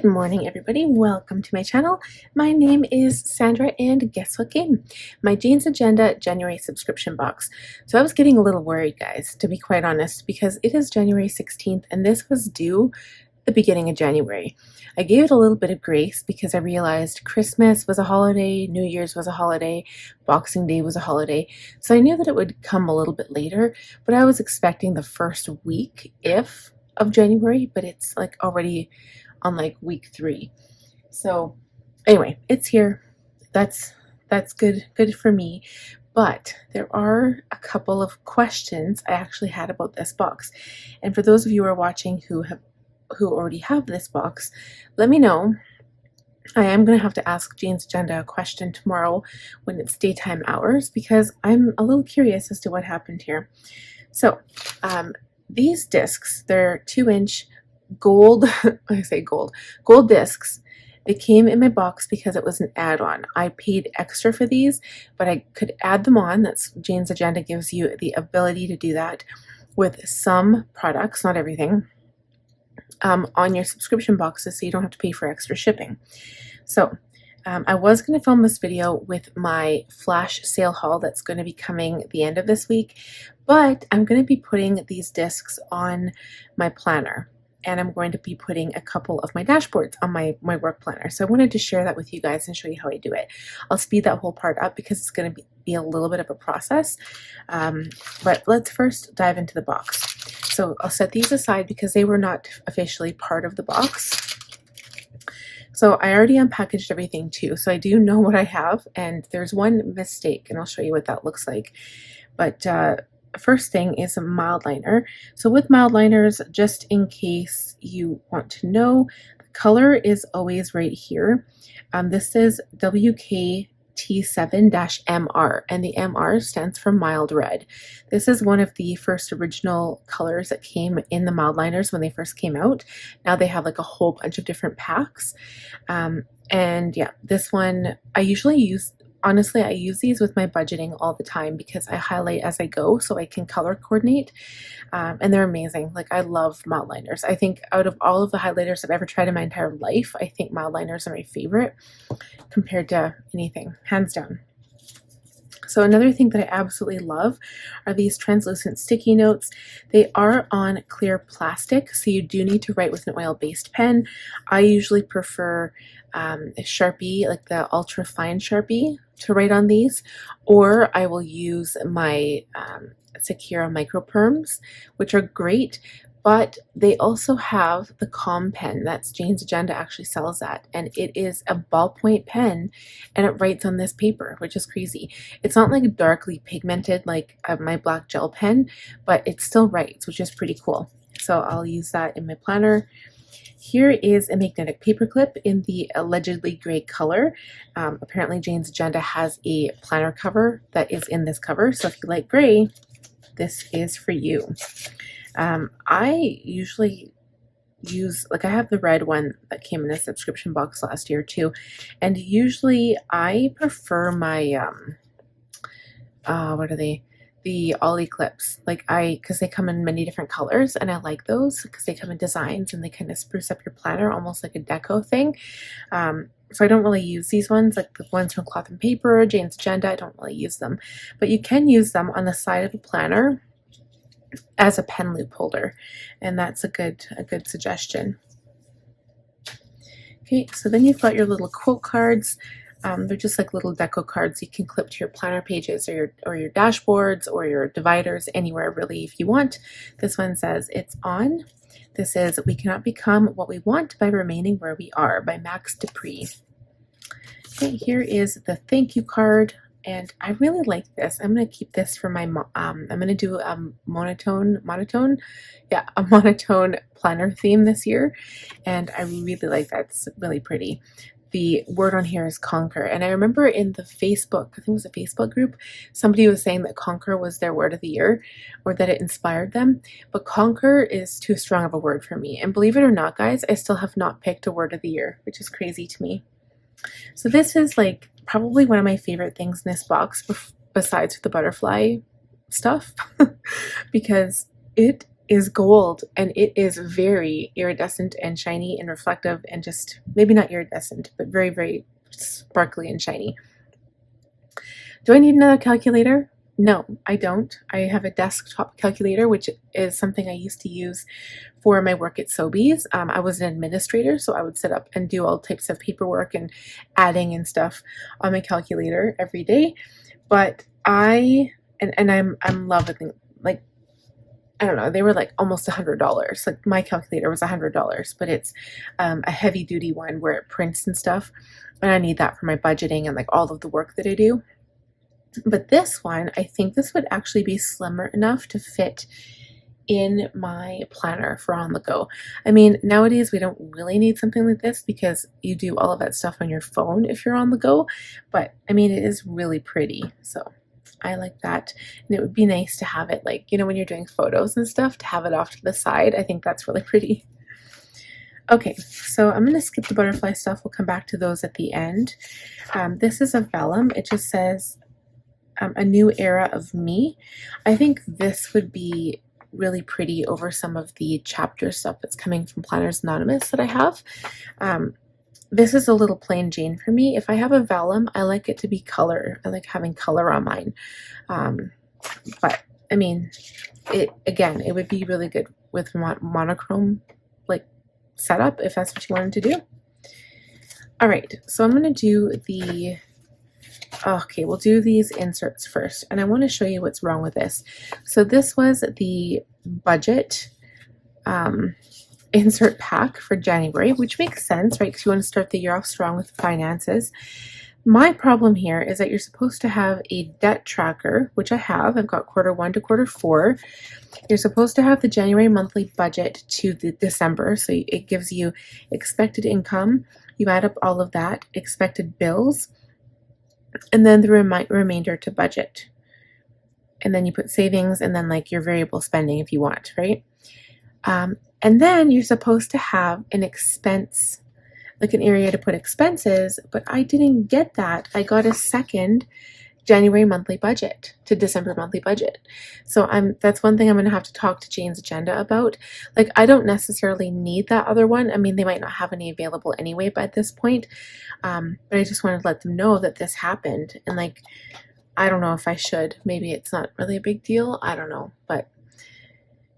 Good morning, everybody. Welcome to my channel. My name is Sandra, and guess what came? My Jane's Agenda January subscription box. So I was getting a little worried, guys, to be quite honest, because it is January 16th, and this was due the beginning of January. I gave it a little bit of grace because I realized Christmas was a holiday, New Year's was a holiday, Boxing Day was a holiday. So I knew that it would come a little bit later, but I was expecting the first week, of January, but it's like already on like week 3. So anyway, it's here. That's good for me. But there are a couple of questions I actually had about this box. And for those of you who are watching who already have this box, let me know. I am going to have to ask Jane's Agenda a question tomorrow when it's daytime hours, because I'm a little curious as to what happened here. So these discs, they're 2-inch gold, I say gold discs. They came in my box because it was an add-on. I paid extra for these, but I could add them on. That's Jane's Agenda gives you the ability to do that with some products, not everything, on your subscription boxes, so you don't have to pay for extra shipping. So I was going to film this video with my flash sale haul that's going to be coming at the end of this week, but I'm going to be putting these discs on my planner, and I'm going to be putting a couple of my dashboards on my work planner. So I wanted to share that with you guys and show you how I do it. I'll speed that whole part up because it's going to be a little bit of a process, but let's first dive into the box. So I'll set these aside because they were not officially part of the box. So I already unpackaged everything too, so I do know what I have, and there's one mistake, and I'll show you what that looks like. But first thing is a mild liner. So with mild liners, just in case you want to know, the color is always right here. This is WKT7-MR, and the MR stands for mild red. This is one of the first original colors that came in the mild liners when they first came out. Now they have like a whole bunch of different packs. And yeah, this one I usually use. Honestly, I use these with my budgeting all the time because I highlight as I go so I can color coordinate, and they're amazing. Like, I love mild liners. I think out of all of the highlighters I've ever tried in my entire life, I think mild liners are my favorite compared to anything, hands down. So another thing that I absolutely love are these translucent sticky notes. They are on clear plastic, so you do need to write with an oil-based pen. I usually prefer a Sharpie, like the ultra fine Sharpie, to write on these, or I will use my Sakura micro perms, which are great, but they also have the Calm pen. That's Jane's Agenda actually sells that, and it is a ballpoint pen, and it writes on this paper, which is crazy. It's not like darkly pigmented like my black gel pen, but it still writes, which is pretty cool. So I'll use that in my planner. Here is a magnetic paperclip in the allegedly gray color. Apparently Jane's Agenda has a planner cover that is in this cover, so if you like gray, this is for you. I usually use, like, I have the red one that came in a subscription box last year too, and usually I prefer my what are they, the Ollie clips, like because they come in many different colors, and I like those because they come in designs and they kind of spruce up your planner almost like a deco thing. So I don't really use these ones, like the ones from Cloth and Paper, Jane's Agenda. I don't really use them, but you can use them on the side of a planner as a pen loop holder, and that's a good suggestion. Okay, so then you've got your little quote cards. They're just like little deco cards you can clip to your planner pages or your dashboards or your dividers, anywhere really if you want. This one says, "It's on." This is "We Cannot Become What We Want by Remaining Where We Are" by Max Dupree. Okay, here is the thank you card, and I really like this. I'm going to keep this for my, I'm going to do a monotone planner theme this year, and I really like that. It's really pretty. The word on here is conquer, and I remember in the Facebook, I think it was a Facebook group, somebody was saying that conquer was their word of the year, or that it inspired them, but conquer is too strong of a word for me, and believe it or not, guys, I still have not picked a word of the year, which is crazy to me. So this is like probably one of my favorite things in this box, besides the butterfly stuff, because it is gold, and it is very iridescent and shiny and reflective, and just maybe not iridescent, but very, very sparkly and shiny. Do I need another calculator? No, I don't. I have a desktop calculator, which is something I used to use for my work at Sobeys. I was an administrator, so I would sit up and do all types of paperwork and adding and stuff on my calculator every day. But I'm loving, like, I don't know, they were like almost $100. Like my calculator was $100, but it's a heavy duty one where it prints and stuff. And I need that for my budgeting and like all of the work that I do. But this one, I think this would actually be slimmer enough to fit in my planner for on the go. I mean, nowadays we don't really need something like this because you do all of that stuff on your phone if you're on the go. But I mean, it is really pretty. So I like that. And it would be nice to have it, like, you know, when you're doing photos and stuff, to have it off to the side. I think that's really pretty. Okay, so I'm going to skip the butterfly stuff. We'll come back to those at the end. This is a vellum. It just says a new era of me. I think this would be really pretty over some of the chapter stuff that's coming from Planners Anonymous that I have. This is a little plain Jane for me. If I have a vellum, I like it to be color. I like having color on mine. But I mean, it would be really good with monochrome like setup if that's what you wanted to do. All right, so I'm going to do the okay, we'll do these inserts first, and I want to show you what's wrong with this. So this was the budget insert pack for January, which makes sense, right? Because you want to start the year off strong with finances. My problem here is that you're supposed to have a debt tracker, which I have. I've got quarter 1 to quarter 4. You're supposed to have the January monthly budget to the December, so it gives you expected income. You add up all of that, expected bills, and then the remainder to budget. And then you put savings and then like your variable spending if you want, right? And then you're supposed to have an expense, like an area to put expenses, but I didn't get that. I got a second January monthly budget to December monthly budget. So that's one thing I'm going to have to talk to Jane's Agenda about. Like, I don't necessarily need that other one. I mean, they might not have any available anyway by this point. But I just wanted to let them know that this happened. And like, I don't know if I should. Maybe it's not really a big deal. I don't know. But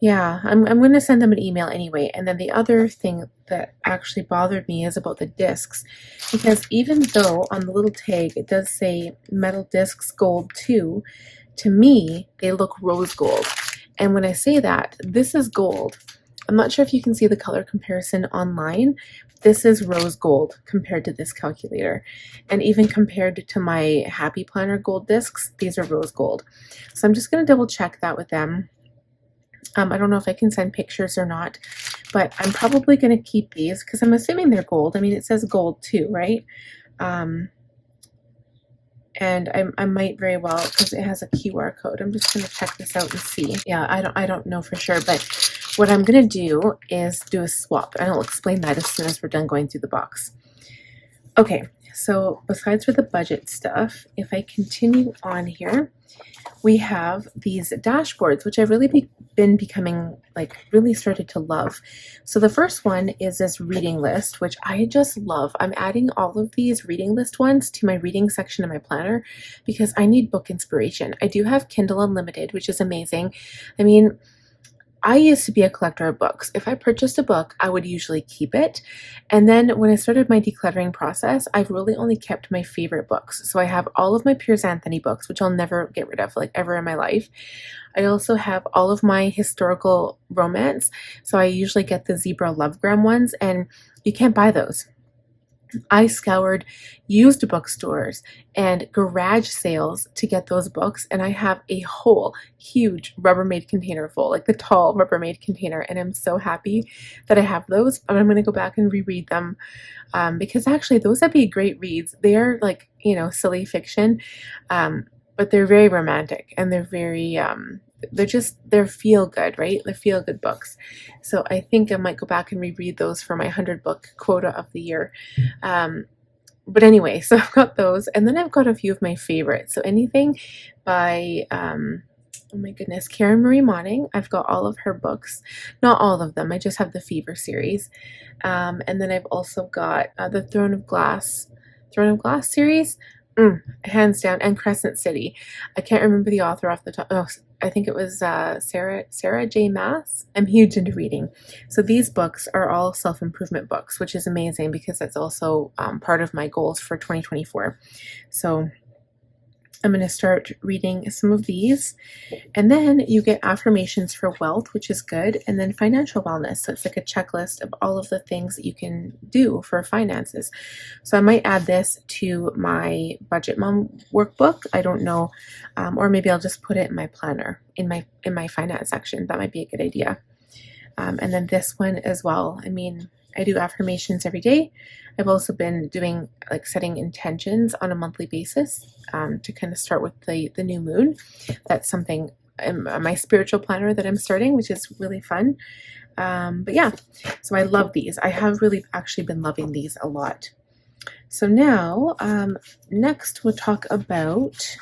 yeah, I'm going to send them an email anyway. And then the other thing that actually bothered me is about the discs. Because even though on the little tag it does say metal discs gold 2, to me, they look rose gold. And when I say that, this is gold. I'm not sure if you can see the color comparison online. This is rose gold compared to this calculator. And even compared to my Happy Planner gold discs, these are rose gold. So I'm just going to double check that with them. I don't know if I can send pictures or not, but I'm probably going to keep these because I'm assuming they're gold. I mean, it says gold too, right? And I might very well, because it has a QR code. I'm just going to check this out and see. Yeah, I don't know for sure, but what I'm going to do is do a swap, and I'll explain that as soon as we're done going through the box. Okay, so besides for the budget stuff, if I continue on here, we have these dashboards, which I've really been becoming, like, really started to love. So the first one is this reading list, which I just love. I'm adding all of these reading list ones to my reading section of my planner because I need book inspiration. I do have Kindle Unlimited, which is amazing. I mean, I used to be a collector of books. If I purchased a book, I would usually keep it. And then when I started my decluttering process, I've really only kept my favorite books. So I have all of my Piers Anthony books, which I'll never get rid of, like, ever in my life. I also have all of my historical romance. So I usually get the Zebra Lovegram ones, and you can't buy those. I scoured used bookstores and garage sales to get those books, and I have a whole huge Rubbermaid container full, like the tall Rubbermaid container, and I'm so happy that I have those. And I'm going to go back and reread them because actually those would be great reads. They are, like, you know, silly fiction, but they're very romantic, and they're very they're feel good, right? They're feel good books. So I think I might go back and reread those for my 100 book quota of the year. But anyway, so I've got those, and then I've got a few of my favorites. So anything by Oh my goodness, Karen Marie Moning. I've got all of her books. Not all of them. I just have the Fever series. And then I've also got the Throne of Glass series. Hands down. And Crescent City. I can't remember the author off the top. Oh, I think it was Sarah J. Maas. I'm huge into reading. So these books are all self-improvement books, which is amazing because that's also part of my goals for 2024. So I'm going to start reading some of these. And then you get affirmations for wealth, which is good, and then financial wellness. So it's like a checklist of all of the things that you can do for finances. So I might add this to my Budget Mom workbook. I don't know, or maybe I'll just put it in my planner, in my finance section. That might be a good idea. And then this one as well. I mean, I do affirmations every day. I've also been doing like setting intentions on a monthly basis to kind of start with the new moon. That's something in my spiritual planner that I'm starting, which is really fun. But yeah, so I love these. I have really actually been loving these a lot. So now, next we'll talk about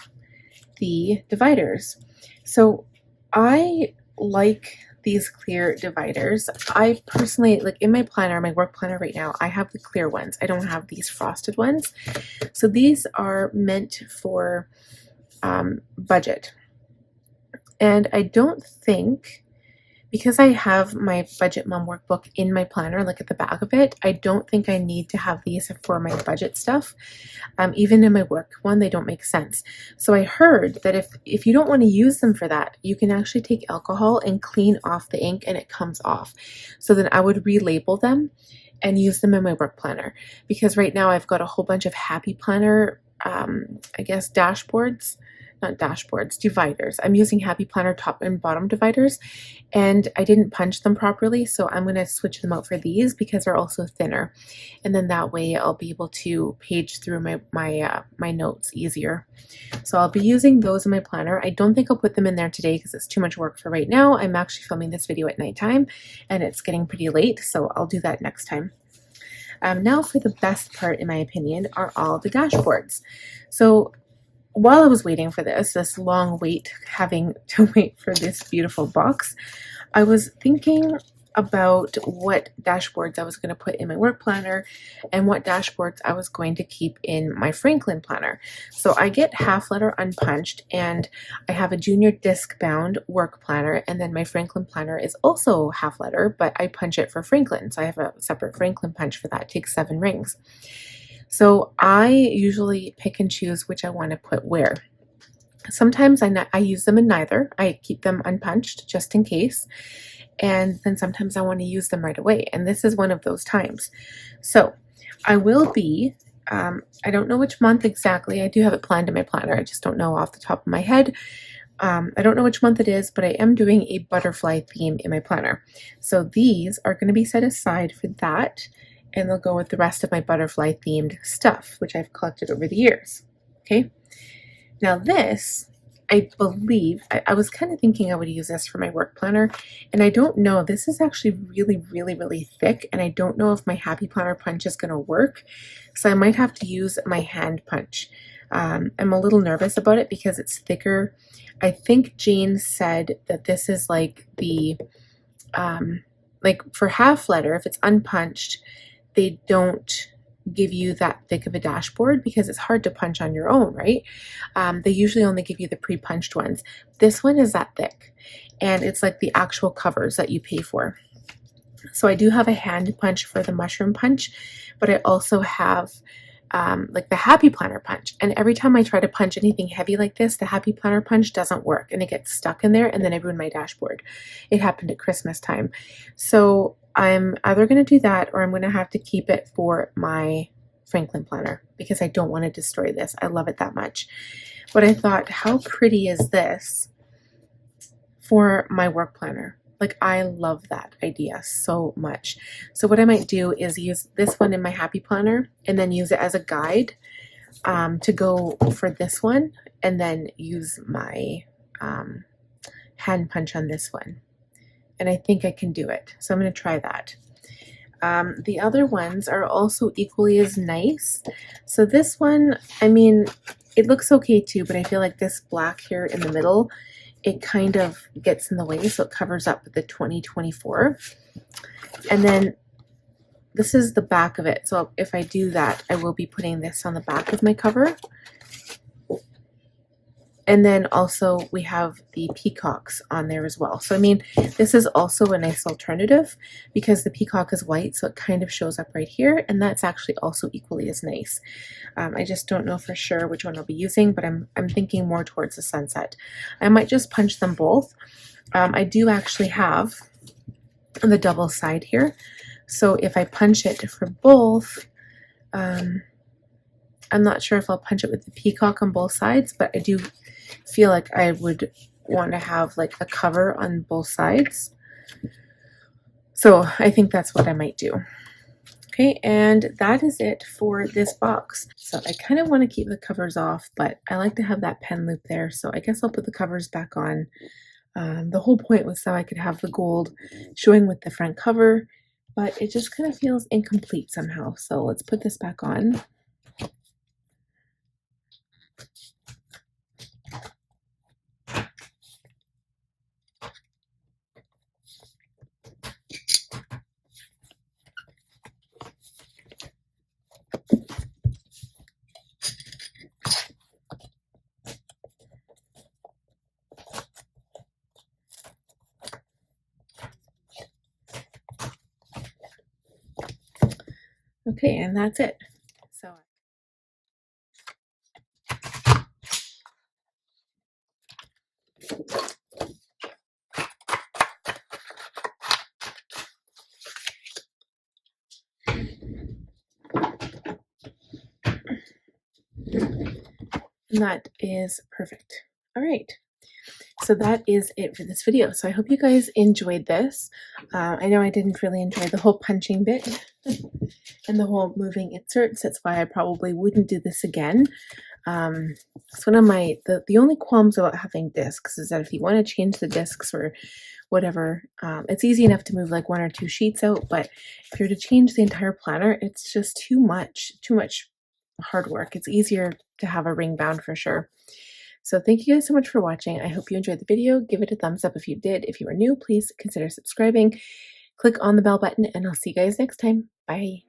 the dividers. So I like these clear dividers. I personally, like in my planner, my work planner right now, I have the clear ones. I don't have these frosted ones. So these are meant for budget. And I don't think, because I have my Budget Mom workbook in my planner, like at the back of it, I don't think I need to have these for my budget stuff. Even in my work one, they don't make sense. So I heard that if you don't want to use them for that, you can actually take alcohol and clean off the ink and it comes off. So then I would relabel them and use them in my work planner. Because right now I've got a whole bunch of Happy Planner, I guess dashboards, not dashboards, dividers. I'm using Happy Planner top and bottom dividers, and I didn't punch them properly, so I'm going to switch them out for these because they're also thinner, and then that way I'll be able to page through my notes easier. So I'll be using those in my planner. I don't think I'll put them in there today because it's too much work for right now. I'm actually filming this video at nighttime, and it's getting pretty late, so I'll do that next time. Now for the best part, in my opinion, are all the dashboards. So while I was waiting for this long wait, having to wait for this beautiful box, I was thinking about what dashboards I was going to put in my work planner and what dashboards I was going to keep in my Franklin planner. So I get half letter unpunched, and I have a junior disc bound work planner, and then my Franklin planner is also half letter, but I punch it for Franklin. So I have a separate Franklin punch for that. It takes 7 rings. So I usually pick and choose which I want to put where. Sometimes I use them in neither. I keep them unpunched just in case. And then sometimes I want to use them right away. And this is one of those times. So I will be, I don't know which month exactly. I do have it planned in my planner. I just don't know off the top of my head. I don't know which month it is, but I am doing a butterfly theme in my planner. So these are going to be set aside for that. And they'll go with the rest of my butterfly themed stuff, which I've collected over the years. Okay. Now this, I believe, I was kind of thinking I would use this for my work planner, and I don't know, this is actually really thick, and I don't know if my Happy Planner punch is going to work, so I might have to use my hand punch. I'm a little nervous about it because it's thicker. I think Jane said that this is like the, like for half letter, if it's unpunched, they don't give you that thick of a dashboard because it's hard to punch on your own, right? They usually only give you the pre-punched ones. This one is that thick, and it's like the actual covers that you pay for. So I do have a hand punch for the mushroom punch, but I also have like the Happy Planner punch. And every time I try to punch anything heavy like this, the Happy Planner punch doesn't work, and it gets stuck in there, and then I ruin my dashboard. It happened at Christmas time. So I'm either going to do that, or I'm going to have to keep it for my Franklin planner because I don't want to destroy this. I love it that much. But I thought, how pretty is this for my work planner? Like, I love that idea so much. So what I might do is use this one in my Happy Planner and then use it as a guide to go for this one, and then use my hand punch on this one. And I think I can do it. So I'm going to try that. The other ones are also equally as nice. So this one, I mean, it looks okay too, but I feel like this black here in the middle it kind of gets in the way, so it covers up the 2024. And then this is the back of it. So if I do that, I will be putting this on the back of my cover. And then also we have the peacocks on there as well. So I mean, this is also a nice alternative because the peacock is white, so it kind of shows up right here, and that's actually also equally as nice. I just don't know for sure which one I'll be using, but I'm thinking more towards the sunset. I might just punch them both. I do actually have the double side here, so if I punch it for both, I'm not sure if I'll punch it with the peacock on both sides, but I do feel like I would want to have like a cover on both sides. So I think that's what I might do. Okay, and that is it for this box. So I kind of want to keep the covers off, but I like to have that pen loop there, so I guess I'll put the covers back on. The whole point was so I could have the gold showing with the front cover, but it just kind of feels incomplete somehow. So let's put this back on. Okay, and that's it. So that is perfect. All right. So that is it for this video. So I hope you guys enjoyed this. I know I didn't really enjoy the whole punching bit and the whole moving inserts. That's why I probably wouldn't do this again. It's one of my, the only qualms about having discs is that if you want to change the discs or whatever, it's easy enough to move like 1 or 2 sheets out, but if you're to change the entire planner, it's just too much hard work. It's easier to have a ring bound for sure. So thank you guys so much for watching. I hope you enjoyed the video. Give it a thumbs up if you did. If you are new, please consider subscribing. Click on the bell button, and I'll see you guys next time. Bye.